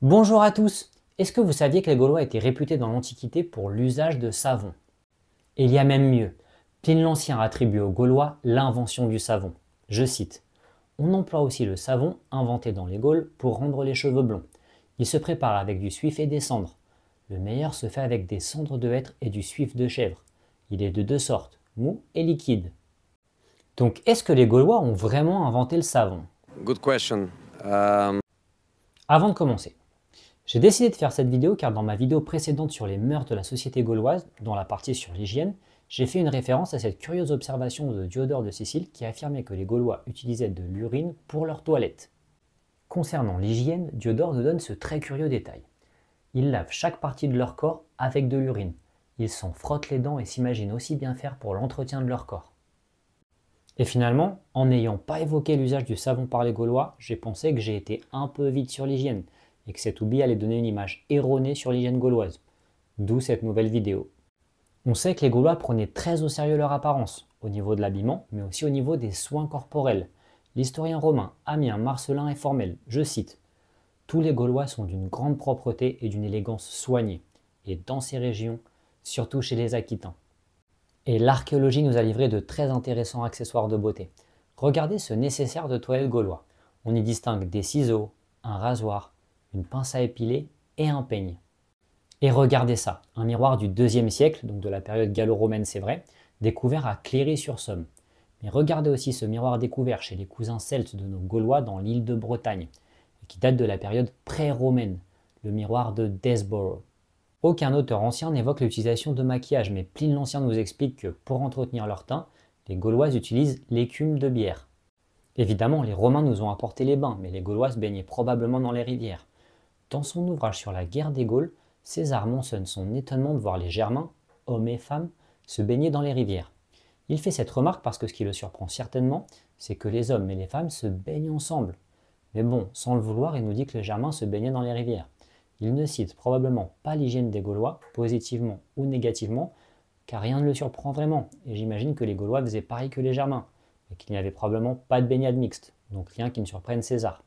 Bonjour à tous! Est-ce que vous saviez que les Gaulois étaient réputés dans l'Antiquité pour l'usage de savon? Et il y a même mieux. Pline l'Ancien attribue aux Gaulois l'invention du savon. Je cite: On emploie aussi le savon, inventé dans les Gaules, pour rendre les cheveux blonds. Il se prépare avec du suif et des cendres. Le meilleur se fait avec des cendres de hêtre et du suif de chèvre. Il est de deux sortes, mou et liquide. Donc est-ce que les Gaulois ont vraiment inventé le savon? Good question. Avant de commencer, j'ai décidé de faire cette vidéo car dans ma vidéo précédente sur les mœurs de la société gauloise, dans la partie sur l'hygiène, j'ai fait une référence à cette curieuse observation de Diodore de Sicile qui affirmait que les Gaulois utilisaient de l'urine pour leur toilette. Concernant l'hygiène, Diodore nous donne ce très curieux détail. Ils lavent chaque partie de leur corps avec de l'urine. Ils s'en frottent les dents et s'imaginent aussi bien faire pour l'entretien de leur corps. Et finalement, en n'ayant pas évoqué l'usage du savon par les Gaulois, j'ai pensé que j'ai été un peu vite sur l'hygiène et que cet oubli allait donner une image erronée sur l'hygiène gauloise. D'où cette nouvelle vidéo. On sait que les Gaulois prenaient très au sérieux leur apparence, au niveau de l'habillement, mais aussi au niveau des soins corporels. L'historien romain Amien Marcellin est formel, je cite: Tous les Gaulois sont d'une grande propreté et d'une élégance soignée, et dans ces régions, surtout chez les Aquitains. Et l'archéologie nous a livré de très intéressants accessoires de beauté. Regardez ce nécessaire de toilette gaulois. On y distingue des ciseaux, un rasoir, une pince à épiler et un peigne. Et regardez ça, un miroir du IIe siècle, donc de la période gallo-romaine c'est vrai, découvert à Cléry-sur-Somme. Mais regardez aussi ce miroir découvert chez les cousins celtes de nos Gaulois dans l'île de Bretagne, et qui date de la période pré-romaine, le miroir de Desborough. Aucun auteur ancien n'évoque l'utilisation de maquillage, mais Pline l'Ancien nous explique que, pour entretenir leur teint, les Gaulois utilisent l'écume de bière. Évidemment, les Romains nous ont apporté les bains, mais les Gaulois se baignaient probablement dans les rivières. Dans son ouvrage sur la guerre des Gaules, César mentionne son étonnement de voir les Germains, hommes et femmes, se baigner dans les rivières. Il fait cette remarque parce que ce qui le surprend certainement, c'est que les hommes et les femmes se baignent ensemble. Mais bon, sans le vouloir, il nous dit que les Germains se baignaient dans les rivières. Il ne cite probablement pas l'hygiène des Gaulois, positivement ou négativement, car rien ne le surprend vraiment, et j'imagine que les Gaulois faisaient pareil que les Germains, et qu'il n'y avait probablement pas de baignade mixte, donc rien qui ne surprenne César.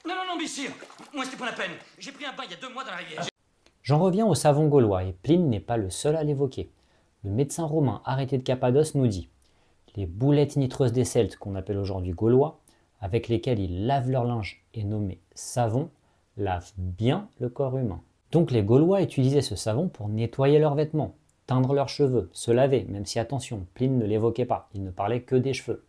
Non, messire, moi c'était pas la peine. J'ai pris un bain il y a 2 mois dans la rivière. J'en reviens au savon gaulois, et Pline n'est pas le seul à l'évoquer. Le médecin romain Arrêté de Cappadoce nous dit: les boulettes nitreuses des Celtes, qu'on appelle aujourd'hui Gaulois, avec lesquelles ils lavent leur linge et nommé savon, lavent bien le corps humain. Donc les Gaulois utilisaient ce savon pour nettoyer leurs vêtements, teindre leurs cheveux, se laver, même si attention, Pline ne l'évoquait pas, il ne parlait que des cheveux.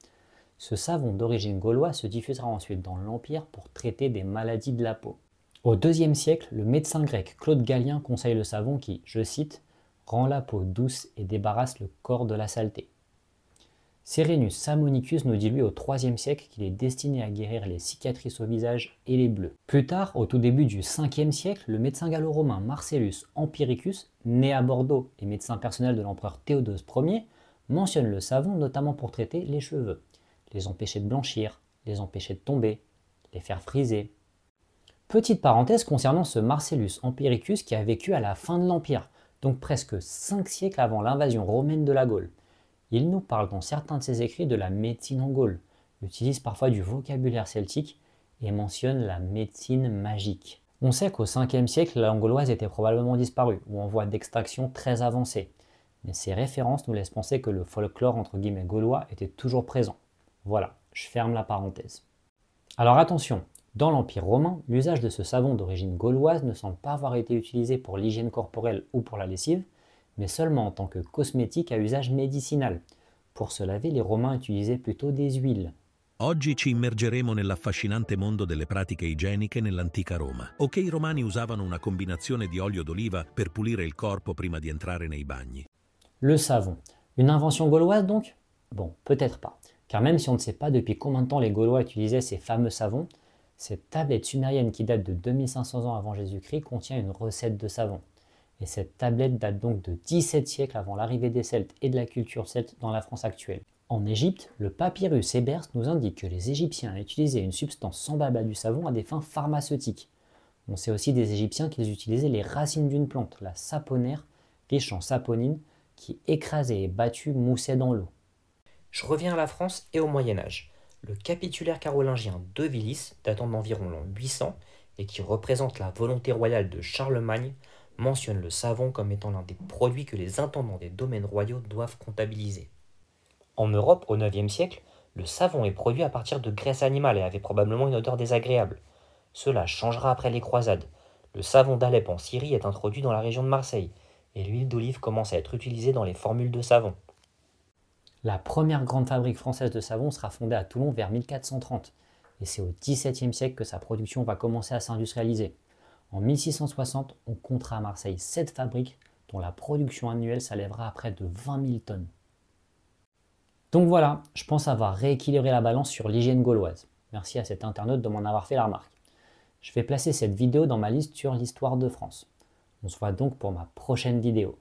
Ce savon d'origine gauloise se diffusera ensuite dans l'Empire pour traiter des maladies de la peau. Au IIe siècle, le médecin grec Claude Gallien conseille le savon qui, je cite, rend la peau douce et débarrasse le corps de la saleté. Cérénus Sammonicus nous dit lui au IIIe siècle qu'il est destiné à guérir les cicatrices au visage et les bleus. Plus tard, au tout début du 5e siècle, le médecin gallo-romain Marcellus Empiricus, né à Bordeaux et médecin personnel de l'empereur Théodose Ier, mentionne le savon notamment pour traiter les cheveux, les empêcher de blanchir, les empêcher de tomber, les faire friser. Petite parenthèse concernant ce Marcellus Empiricus qui a vécu à la fin de l'Empire, donc presque 5 siècles avant l'invasion romaine de la Gaule. Il nous parle dans certains de ses écrits de la médecine en Gaule, utilise parfois du vocabulaire celtique et mentionne la médecine magique. On sait qu'au 5e siècle, la langue gauloise était probablement disparue, ou en voie d'extraction très avancée. Mais ces références nous laissent penser que le folklore entre guillemets gaulois était toujours présent. Voilà, je ferme la parenthèse. Alors attention, dans l'Empire romain, l'usage de ce savon d'origine gauloise ne semble pas avoir été utilisé pour l'hygiène corporelle ou pour la lessive, mais seulement en tant que cosmétique à usage médicinal. Pour se laver, les Romains utilisaient plutôt des huiles. Oggi ci immergeremo nell'affascinante mondo delle pratiche igieniche nell'antica Roma. Ok, i romani usavano una combinazione di olio d'oliva per pulire il corpo prima di entrare nei bagni. Le savon. Une invention gauloise donc? Bon, peut-être pas. Car même si on ne sait pas depuis combien de temps les Gaulois utilisaient ces fameux savons, cette tablette sumérienne qui date de 2500 ans avant Jésus-Christ contient une recette de savon. Et cette tablette date donc de 17 siècles avant l'arrivée des Celtes et de la culture celte dans la France actuelle. En Égypte, le papyrus Ebers nous indique que les Égyptiens utilisaient une substance semblable à du savon à des fins pharmaceutiques. On sait aussi des Égyptiens qu'ils utilisaient les racines d'une plante, la saponaire, riche en saponine, qui écrasée et battue moussait dans l'eau. Je reviens à la France et au Moyen-Âge. Le capitulaire carolingien de Willis, datant d'environ l'an 800, et qui représente la volonté royale de Charlemagne, mentionne le savon comme étant l'un des produits que les intendants des domaines royaux doivent comptabiliser. En Europe, au IXe siècle, le savon est produit à partir de graisse animale et avait probablement une odeur désagréable. Cela changera après les croisades. Le savon d'Alep en Syrie est introduit dans la région de Marseille, et l'huile d'olive commence à être utilisée dans les formules de savon. La première grande fabrique française de savon sera fondée à Toulon vers 1430, et c'est au XVIIe siècle que sa production va commencer à s'industrialiser. En 1660, on comptera à Marseille 7 fabriques dont la production annuelle s'élèvera à près de 20 000 tonnes. Donc voilà, je pense avoir rééquilibré la balance sur l'hygiène gauloise. Merci à cet internaute de m'en avoir fait la remarque. Je vais placer cette vidéo dans ma liste sur l'histoire de France. On se voit donc pour ma prochaine vidéo.